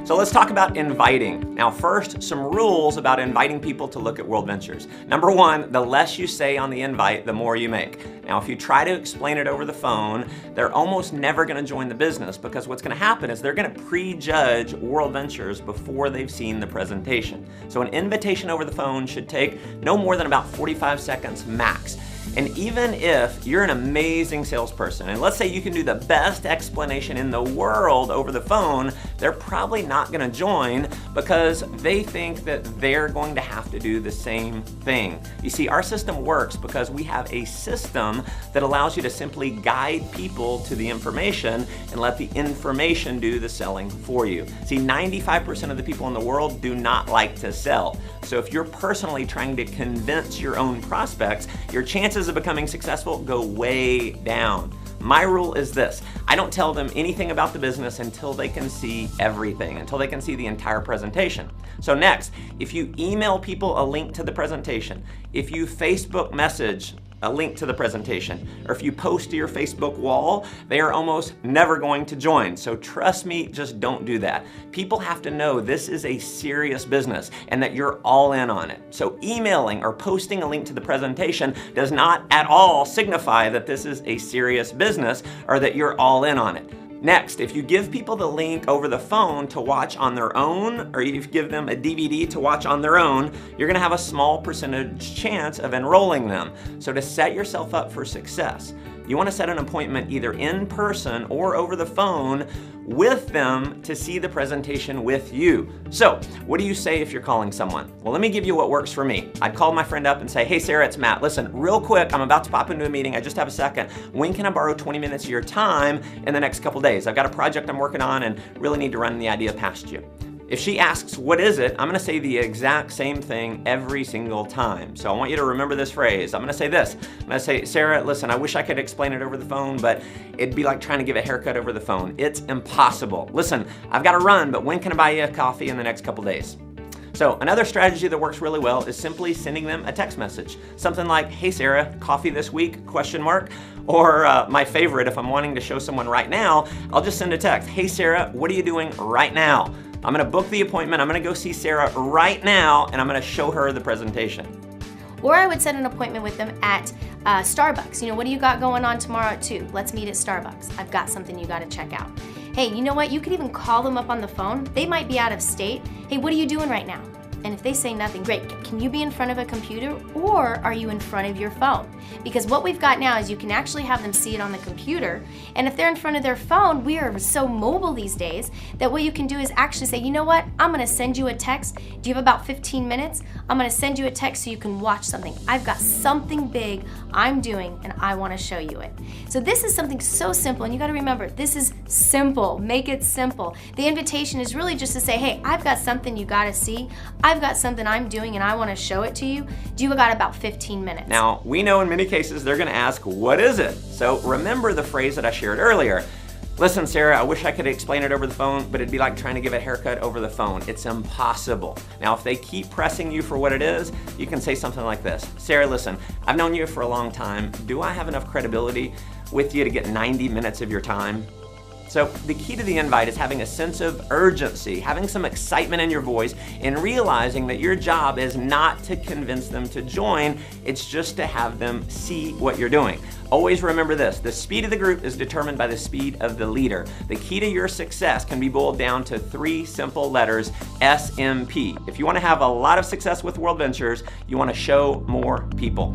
So let's talk about inviting. Now first, some rules about inviting people to look at World Ventures. Number one, the less you say on the invite, the more you make. Now if you try to explain it over the phone, they're almost never going to join the business because what's going to happen is they're going to prejudge World Ventures before they've seen the presentation. So an invitation over the phone should take no more than about 45 seconds max. And even if you're an amazing salesperson, and let's say you can do the best explanation in the world over the phone, they're probably not going to join because they think that they're going to have to do the same thing. You see, our system works because we have a system that allows you to simply guide people to the information and let the information do the selling for you. See, 95% of the people in the world do not like to sell. So if you're personally trying to convince your own prospects, your chances of becoming successful go way down. My rule is this: I don't tell them anything about the business until they can see everything, until they can see the entire presentation. So next, if you email people a link to the presentation, if you Facebook message a link to the presentation, or if you post to your Facebook wall, they are almost never going to join. So trust me, just don't do that. People have to know this is a serious business and that you're all in on it. So emailing or posting a link to the presentation does not at all signify that this is a serious business or that you're all in on it. Next, if you give people the link over the phone to watch on their own, or you give them a DVD to watch on their own, you're gonna have a small percentage chance of enrolling them. So to set yourself up for success, you wanna set an appointment either in person or over the phone with them to see the presentation with you. So what do you say if you're calling someone? Well, let me give you what works for me. I'd call my friend up and say, hey Sarah, it's Matt. Listen, real quick, I'm about to pop into a meeting. I just have a second. When can I borrow 20 minutes of your time in the next couple days? I've got a project I'm working on and really need to run the idea past you. If she asks, what is it? I'm gonna say the exact same thing every single time. So I want you to remember this phrase. I'm gonna say this. I'm gonna say, Sarah, listen, I wish I could explain it over the phone, but it'd be like trying to give a haircut over the phone. It's impossible. Listen, I've gotta run, but when can I buy you a coffee in the next couple days? So another strategy that works really well is simply sending them a text message. Something like, hey Sarah, coffee this week, question mark. Or my favorite, if I'm wanting to show someone right now, I'll just send a text. Hey Sarah, what are you doing right now? I'm gonna book the appointment, I'm gonna go see Sarah right now, and I'm gonna show her the presentation. Or I would set an appointment with them at Starbucks. You know, what do you got going on tomorrow at 2? Let's meet at Starbucks. I've got something you gotta check out. Hey, you know what? You could even call them up on the phone. They might be out of state. Hey, what are you doing right now? And if they say nothing, great. Can you be in front of a computer or are you in front of your phone? Because what we've got now is you can actually have them see it on the computer. And if they're in front of their phone, we are so mobile these days that what you can do is actually say, you know what? I'm gonna send you a text. Do you have about 15 minutes? I'm gonna send you a text so you can watch something. I've got something big I'm doing and I wanna show you it. So this is something so simple, and you gotta remember, this is simple. Make it simple. The invitation is really just to say, hey, I've got something you gotta see. I've got something I'm doing and I want to show it to you. Do you got about 15 minutes? Now, we know in many cases they're going to ask, what is it? So remember the phrase that I shared earlier. Listen, Sarah, I wish I could explain it over the phone, but it'd be like trying to give a haircut over the phone. It's impossible. Now, if they keep pressing you for what it is, you can say something like this. Sarah, listen, I've known you for a long time. Do I have enough credibility with you to get 90 minutes of your time? So the key to the invite is having a sense of urgency, having some excitement in your voice, and realizing that your job is not to convince them to join, it's just to have them see what you're doing. Always remember this: the speed of the group is determined by the speed of the leader. The key to your success can be boiled down to 3 simple letters: SMP. If you want to have a lot of success with World Ventures, you want to show more people.